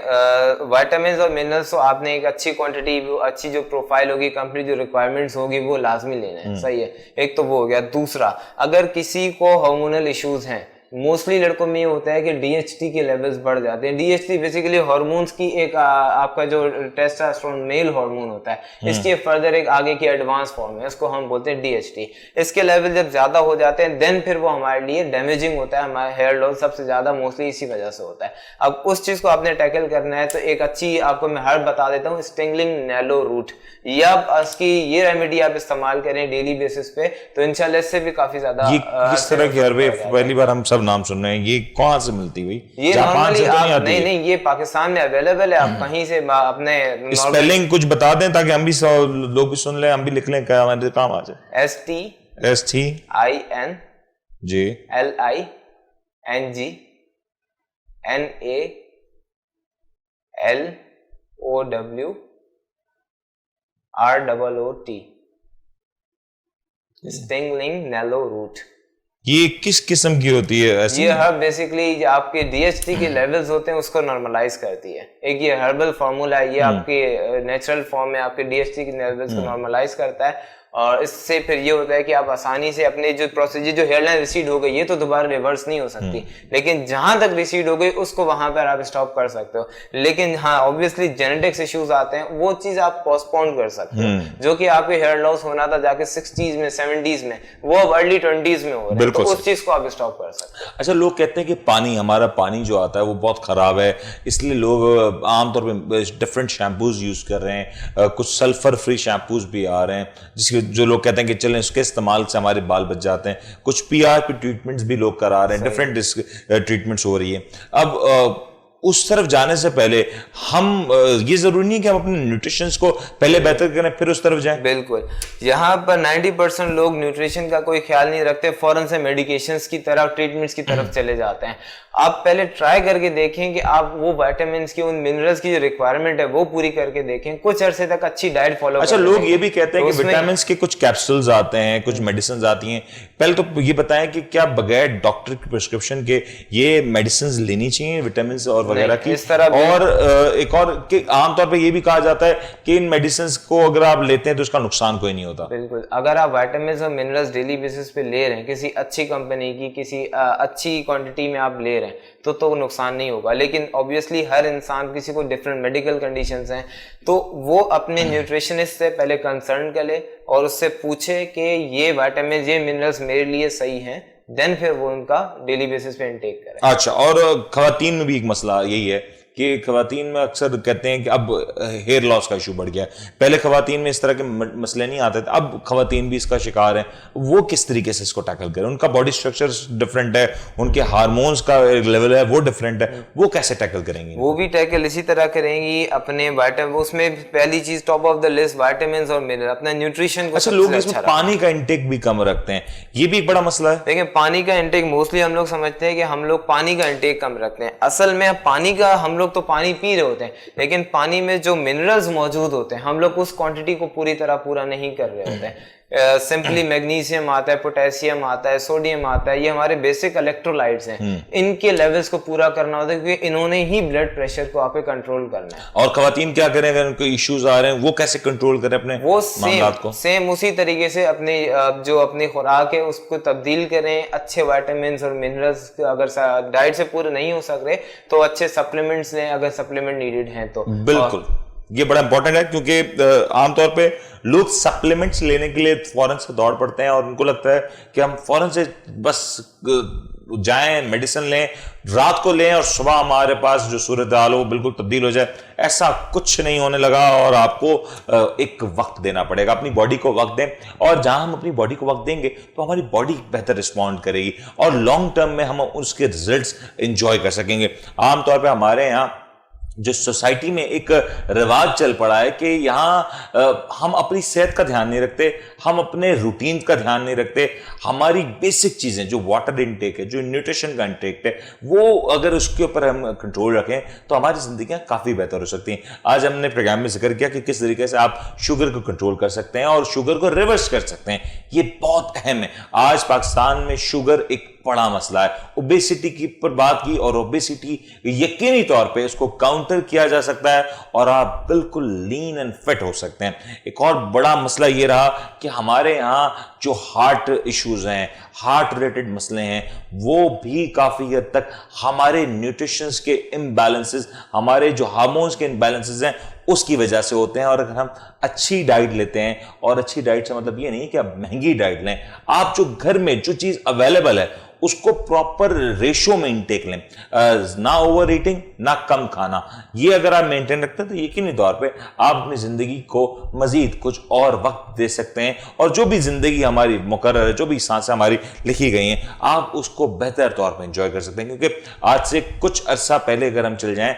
विटामिन और मिनरल्स तो आपने एक अच्छी क्वांटिटी, अच्छी जो प्रोफाइल होगी, कंपनी जो रिक्वायरमेंट्स होगी वो लाजमी लेना है, सही है। एक तो वो हो गया। दूसरा, अगर किसी को हार्मोनल इश्यूज हैं मोस्टली लड़कों में ये होता है कि DHT के लेवल्स बढ़ जाते हैं। DHT बेसिकली हार्मोन्स की एक आपका जो टेस्टोस्टेरोन मेल हार्मोन होता है, इसकी फर्दर एक आगे की एडवांस फॉर्म है, इसको हम बोलते हैं DHT। इसके लेवल जब ज्यादा हो जाते हैं देन फिर वो हमारे लिए डैमेजिंग होता है, हमारे हेयर लॉस सबसे ज्यादा मोस्टली इसी वजह से होता है। अब उस चीज को आपने टैकल करना है तो एक अच्छी आपको मैं हर्ब बता देता हूँ, स्टिंगलिंग नेलो रूट, या इसकी ये रेमेडी आप इस्तेमाल करें डेली बेसिस पे तो इंशाल्लाह इससे भी काफी ज्यादा। ये किस तरह की हर्ब है? पहली बार हम सब नाम सुन रहे हैं, ये कहाँ से मिलती हुई? ये नॉर्मली आप नहीं, ये पाकिस्तान में अवेलेबल है, आप कहीं से अपने स्पेलिंग कुछ बता दें ताकि हम भी लोग भी सुन लें, हम भी लिख लें, क्या हमारे काम आ जाए। STINGLING NALOWROOT, stinging nettle root. ये किस किस्म की होती है ऐसी? ये हर्ब बेसिकली आपके DHT के लेवल्स होते हैं उसको नॉर्मलाइज करती है। एक ये हर्बल फार्मूला है, ये आपके नेचुरल फॉर्म में आपके DHT के लेवल्स को नॉर्मलाइज करता है, और इससे फिर ये होता है कि आप आसानी से अपने जो प्रोसीजर, जो हेयरलाइन रिसीड हो गई ये तो दोबारा रिवर्स नहीं हो सकती, लेकिन जहां तक रिसीड हो गई उसको वहां पर आप स्टॉप कर सकते हो। लेकिन हाँ ऑब्वियसली जेनेटिक्स इश्यूज आते हैं, वो चीज आप पोस्टपोन कर सकते हो, जो कि आपके हेयर लॉस होना था जाके 60s में 70s में, वो अब अर्ली 20s में हो रहा है, तो उस चीज को आप स्टॉप कर सकते हो। अच्छा, लोग कहते हैं कि पानी, हमारा पानी जो आता है वो बहुत खराब है, इसलिए लोग आमतौर पर डिफरेंट शैम्पूज यूज कर रहे हैं, कुछ सल्फर फ्री शैम्पूज भी आ रहे हैं, जिसके जो लोग कहते हैं कि चलें उसके इस्तेमाल से हमारे बाल बच जाते हैं, कुछ PRP ट्रीटमेंट्स भी लोग करा रहे हैं, डिफरेंट ट्रीटमेंट्स हो रही है। अब उस तरफ जाने से पहले हम ये जरूरी नहीं कि हम अपने न्यूट्रिशन को पहले बेहतर करें फिर उस तरफ जाएं। बिल्कुल, यहाँ पर 90% लोग न्यूट्रिशन का कोई ख्याल नहीं रखते, फौरन से मेडिकेशंस की तरफ, ट्रीटमेंट्स की तरफ चले जाते हैं। आप पहले ट्राई करके देखें कि आप वो विटामिन्स की, उन मिनरल्स की जो रिक्वायरमेंट है वो पूरी करके देखें, कुछ अरसे तक अच्छी डाइट फॉलो। अच्छा, लोग ये भी कहते हैं कि विटामिन्स के कुछ कैप्सूल्स आते हैं, कुछ मेडिसिन आती हैं, पहले तो ये बताएं कि क्या बगैर डॉक्टर की प्रिस्क्रिप्शन के ये मेडिसिन लेनी चाहिए विटामिन और वगैरह की? इस तरह और एक और कि आमतौर पे ये भी कहा जाता है कि इन मेडिसिन को अगर आप लेते हैं तो उसका नुकसान कोई नहीं होता। बिल्कुल, अगर आप विटामिन और मिनरल्स डेली बेसिस पे ले रहे हैं, किसी अच्छी कंपनी की, किसी अच्छी क्वांटिटी में आप ले रहे हैं तो नुकसान नहीं होगा। लेकिन ऑब्वियसली हर इंसान, किसी को डिफरेंट मेडिकल कंडीशंस हैं, तो वो अपने न्यूट्रिशनिस्ट से पहले कंसर्न कर ले और उससे पूछे कि ये विटामिन, ये मिनरल्स मेरे लिए सही हैं, देन फिर वो उनका डेली बेसिस पे इनटेक करें। अच्छा, और खवातीन में भी एक मसला यही है कि खवातीन में अक्सर कहते हैं कि अब हेयर लॉस का इशू बढ़ गया है, पहले खवातीन में इस तरह के मसले नहीं आते थे, अब खवातीन भी इसका शिकार हैं। वो किस तरीके से इसको टैकल करें? उनका बॉडी स्ट्रक्चर डिफरेंट है, उनके हार्मोन्स का लेवल है वो डिफरेंट है, वो कैसे टैकल करेंगी? वो भी टैकल इसी तरह करेंगी अपने विटामिन, उसमें पहली चीज top of the list vitamin और मिनरल, अपना न्यूट्रिशन को। अच्छा, लोग इसमें पानी का इंटेक भी कम रखते हैं, ये भी एक बड़ा मसला है। देखिए, पानी का इंटेक मोस्टली हम लोग समझते हैं कि हम लोग पानी का इंटेक कम रखते हैं, असल में पानी का हम लोग तो पानी पी रहे होते हैं, लेकिन पानी में जो मिनरल्स मौजूद होते हैं हम लोग उस क्वांटिटी को पूरी तरह पूरा नहीं कर रहे होते हैं। सिंपली मैग्नीशियम आता है, पोटेशियम आता है, सोडियम आता है, ये हमारे बेसिक इलेक्ट्रोलाइट्स हैं, इनके लेवल्स को पूरा करना होता है क्योंकि इन्होंने ही ब्लड प्रेशर को आप पे कंट्रोल करना है। और खवातीन क्या करें अगर उनको इश्यूज आ रहे हैं, वो कैसे कंट्रोल करें अपने वो मामलात को? सेम उसी तरीके से अपने जो अपनी खुराक है उसको तब्दील करें, अच्छे विटामिन और मिनरल्स अगर डाइट से पूरे नहीं हो सक रहे तो अच्छे सप्लीमेंट्स लें अगर सप्लीमेंट नीडेड हैं तो। बिल्कुल, ये बड़ा इंपॉर्टेंट है क्योंकि आमतौर पे लोग सप्लीमेंट्स लेने के लिए फौरन से दौड़ पड़ते हैं और उनको लगता है कि हम फौरन से बस जाएं, मेडिसिन लें, रात को लें और सुबह हमारे पास जो सूरत हाल हो वो बिल्कुल तब्दील हो जाए। ऐसा कुछ नहीं होने लगा और आपको एक वक्त देना पड़ेगा, अपनी बॉडी को वक्त दें, और जहां हम अपनी बॉडी को वक्त देंगे तो हमारी बॉडी बेहतर रिस्पॉन्ड करेगी और लॉन्ग टर्म में हम उसके रिजल्ट्स एंजॉय कर सकेंगे। आमतौर पर हमारे यहाँ जो सोसाइटी में एक रिवाज चल पड़ा है कि यहाँ हम अपनी सेहत का ध्यान नहीं रखते, हम अपने रूटीन का ध्यान नहीं रखते, हमारी बेसिक चीजें जो वाटर इनटेक है, जो न्यूट्रिशन का इनटेक है, वो अगर उसके ऊपर हम कंट्रोल रखें तो हमारी जिंदगियां काफी बेहतर हो सकती हैं। आज हमने प्रोग्राम में जिक्र किया कि किस तरीके से आप शुगर को कंट्रोल कर सकते हैं और शुगर को रिवर्स कर सकते हैं, ये बहुत अहम है। आज पाकिस्तान में शुगर एक बड़ा मसला है। ओबेसिटी की पर बात की, और ओबेसिटी यकीनी तौर पे इसको काउंटर किया जा सकता है और आप बिल्कुल लीन एंड फिट हो सकते हैं। एक और बड़ा मसला ये रहा कि हमारे यहाँ जो हार्ट इश्यूज हैं, हार्ट रिलेटेड मसले हैं, वो भी काफी हद तक हमारे न्यूट्रिशंस के इम्बैलेंसेस, हमारे जो हार्मोन्स के इम्बैलेंसेस हैं उसकी वजह से होते हैं। और अगर हम अच्छी डाइट लेते हैं, और अच्छी डाइट से मतलब ये नहीं कि आप महंगी डाइट लें, आप जो घर में जो चीज अवेलेबल है उसको प्रॉपर रेशियो में इंटेक लें, ना ओवर ईटिंग ना कम खाना, ये अगर आप मेंटेन रखते हैं तो यकीनी तौर पे आप अपनी जिंदगी को मजीद कुछ और वक्त दे सकते हैं, और जो भी जिंदगी हमारी मुकर्रर है, जो भी सांसें हमारी लिखी गई हैं, आप उसको बेहतर तौर पे एंजॉय कर सकते हैं। क्योंकि आज से कुछ अरसा पहले अगर हम चल जाएं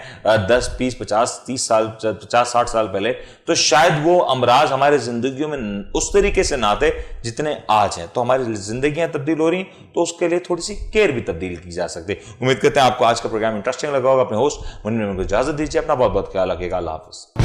10, 20, 50, 30 साल, 50, 60 साल पहले, तो शायद वो अमराज हमारे जिंदगियों में उस तरीके से ना थे जितने आज हैं। तो हमारी जिंदगियां तब्दील हो रही, तो उसके लिए थोड़ी सी केयर भी तब्दील की जा सकती है। उम्मीद करते हैं आपको आज का प्रोग्राम इंटरेस्टिंग लगा होगा। अपने होस्ट मुनीर मेमन को इजाजत दीजिए। अपना बहुत बहुत ख्याल रखिएगा। अल्लाह हाफिज।